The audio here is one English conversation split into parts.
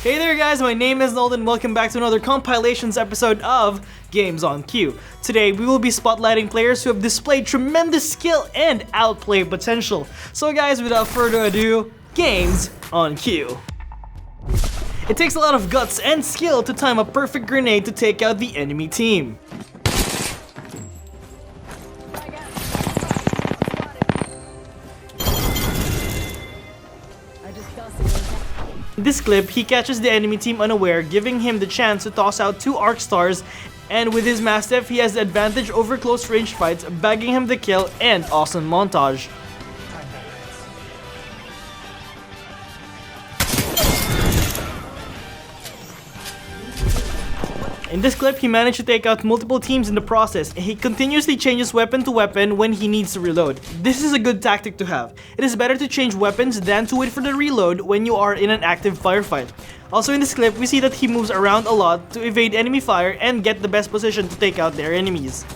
Hey there guys, my name is Nolan. Welcome back to another Compilations episode of Games on Cue. Today we will be spotlighting players who have displayed tremendous skill and outplay potential. So guys, without further ado, Games on Cue. It takes a lot of guts and skill to time a perfect grenade to take out the enemy team. In this clip, he catches the enemy team unaware, giving him the chance to toss out 2 arc stars, and with his Mastiff, he has the advantage over close range fights, bagging him the kill and awesome montage. In this clip, he managed to take out multiple teams in the process, and he continuously changes weapon to weapon when he needs to reload. This is a good tactic to have. It is better to change weapons than to wait for the reload when you are in an active firefight. Also in this clip, we see that he moves around a lot to evade enemy fire and get the best position to take out their enemies.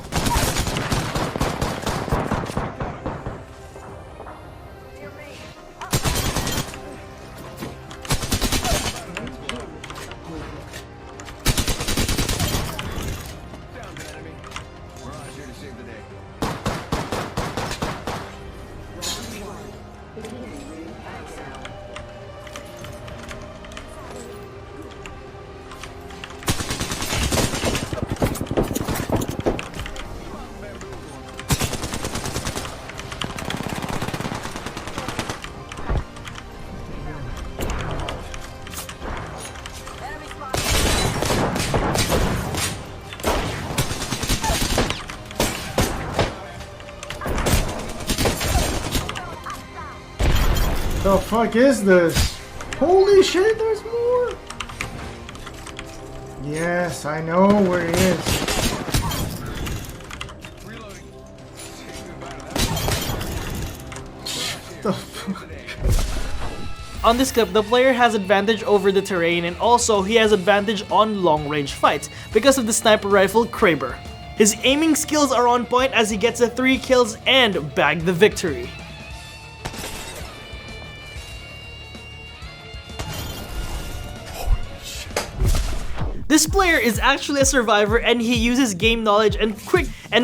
The fuck is this? Holy shit, there's more! Yes, I know where he is. The fuck? On this clip, the player has advantage over the terrain, and also he has advantage on long range fights because of the sniper rifle Kraber. His aiming skills are on point as he gets the 3 kills and bagged the victory. This player is actually a survivor, and he uses game knowledge and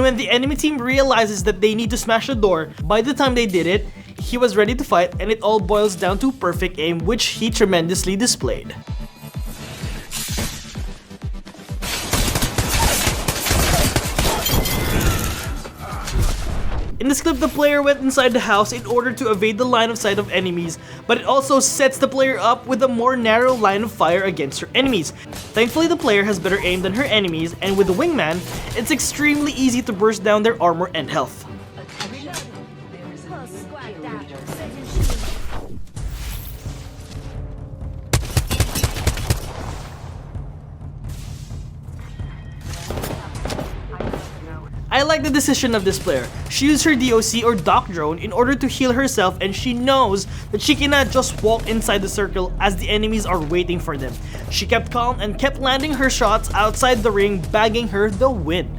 when the enemy team realizes that they need to smash the door, by the time they did it, he was ready to fight, and it all boils down to perfect aim, which he tremendously displayed. In this clip, the player went inside the house in order to evade the line of sight of enemies, but it also sets the player up with a more narrow line of fire against her enemies. Thankfully, the player has better aim than her enemies, and with the wingman, it's extremely easy to burst down their armor and health. I like the decision of this player. She used her DOC or Dock Drone in order to heal herself, and she knows that she cannot just walk inside the circle as the enemies are waiting for them. She kept calm and kept landing her shots outside the ring, bagging her the win.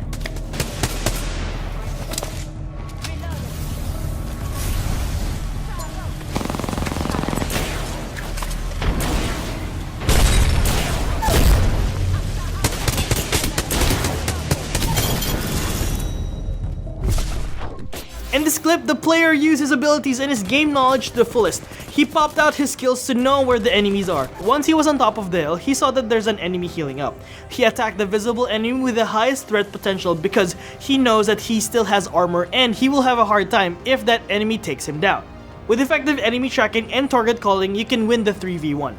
In this clip, the player used his abilities and his game knowledge to the fullest. He popped out his skills to know where the enemies are. Once he was on top of the hill, he saw that there's an enemy healing up. He attacked the visible enemy with the highest threat potential because he knows that he still has armor and he will have a hard time if that enemy takes him down. With effective enemy tracking and target calling, you can win the 3v1.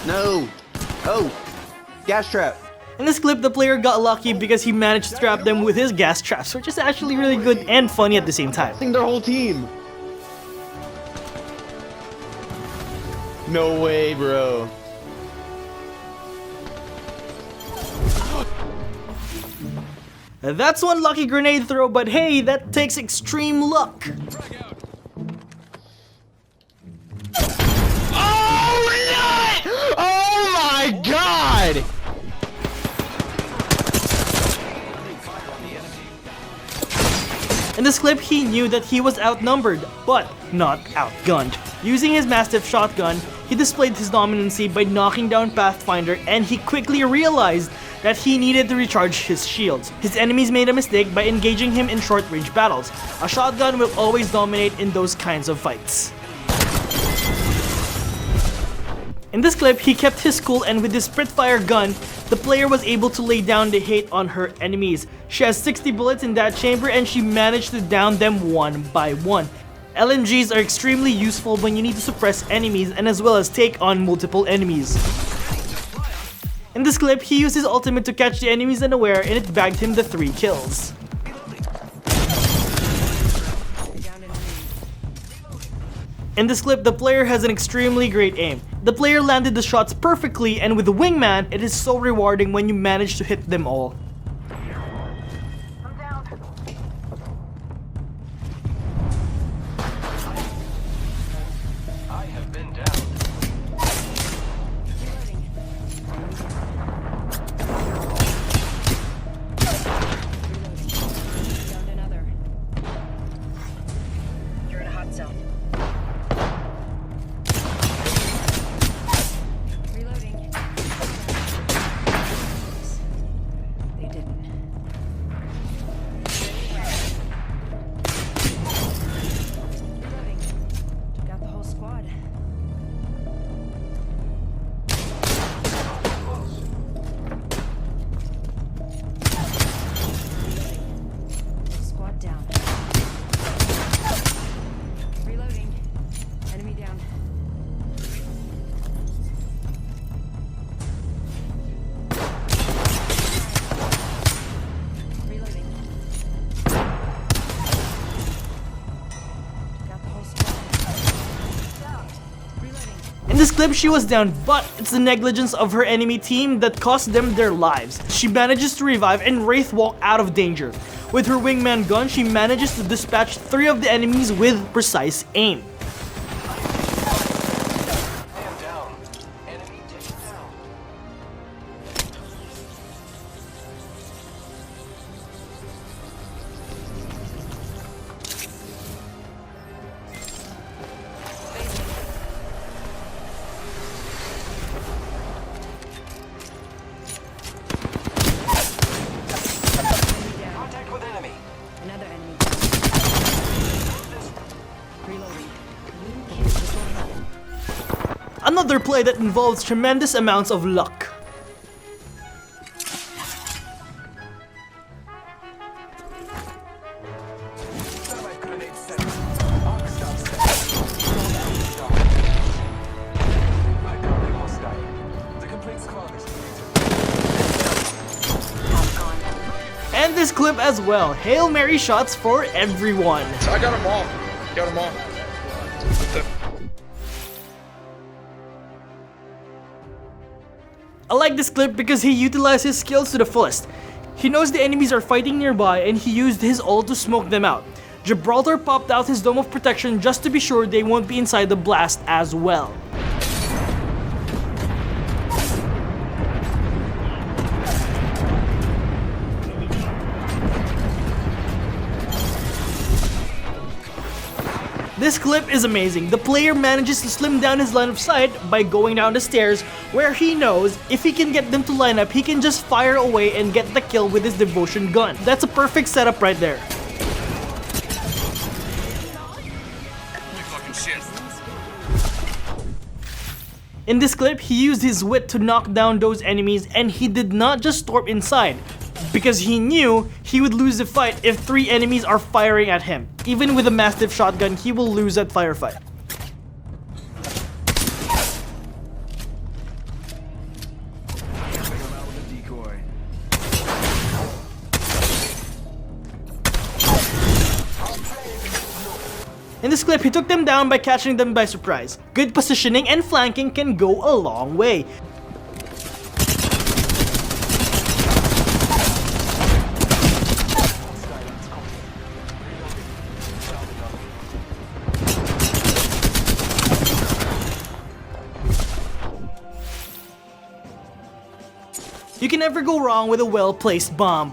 No! Oh! Gas trap! In this clip, the player got lucky because he managed to trap them with his gas traps, which is actually really good and funny at the same time. I think their whole team! No way, bro. That's one lucky grenade throw, but hey, that takes extreme luck. In this clip, he knew that he was outnumbered, but not outgunned. Using his massive shotgun, he displayed his dominancy by knocking down Pathfinder, and he quickly realized that he needed to recharge his shields. His enemies made a mistake by engaging him in short-range battles. A shotgun will always dominate in those kinds of fights. In this clip, he kept his cool, and with his Spitfire gun, the player was able to lay down the hate on her enemies. She has 60 bullets in that chamber, and she managed to down them one by one. LMGs are extremely useful when you need to suppress enemies and as well as take on multiple enemies. In this clip, he used his ultimate to catch the enemies unaware, and it bagged him the 3 kills. In this clip, the player has an extremely great aim. The player landed the shots perfectly, and with the wingman, it is so rewarding when you manage to hit them all. In this clip, she was down, but it's the negligence of her enemy team that cost them their lives. She manages to revive and Wraith walk out of danger. With her wingman gun, she manages to dispatch 3 of the enemies with precise aim. Another play that involves tremendous amounts of luck. And this clip as well. Hail Mary shots for everyone. I got them all. Got them all. I like this clip because he utilized his skills to the fullest. He knows the enemies are fighting nearby and he used his ult to smoke them out. Gibraltar popped out his dome of protection just to be sure they won't be inside the blast as well. This clip is amazing. The player manages to slim down his line of sight by going down the stairs where he knows if he can get them to line up, he can just fire away and get the kill with his devotion gun. That's a perfect setup right there. In this clip, he used his wit to knock down those enemies, and he did not just storm inside, because he knew he would lose the fight if 3 enemies are firing at him. Even with a massive shotgun, he will lose that firefight. In this clip, he took them down by catching them by surprise. Good positioning and flanking can go a long way. You can never go wrong with a well-placed bomb.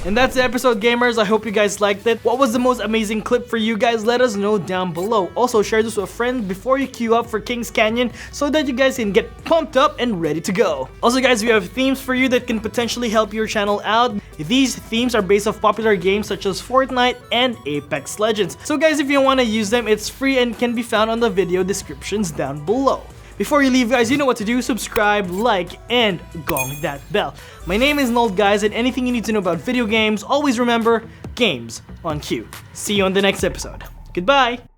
And that's the episode, gamers. I hope you guys liked it. What was the most amazing clip for you guys? Let us know down below. Also, share this with a friend before you queue up for Kings Canyon so that you guys can get pumped up and ready to go. Also, guys, we have themes for you that can potentially help your channel out. These themes are based off popular games such as Fortnite and Apex Legends. So guys, if you want to use them, it's free and can be found on the video descriptions down below. Before you leave, guys, you know what to do. Subscribe, like, and gong that bell. My name is Nold, guys, and anything you need to know about video games, always remember, games on cue. See you on the next episode. Goodbye!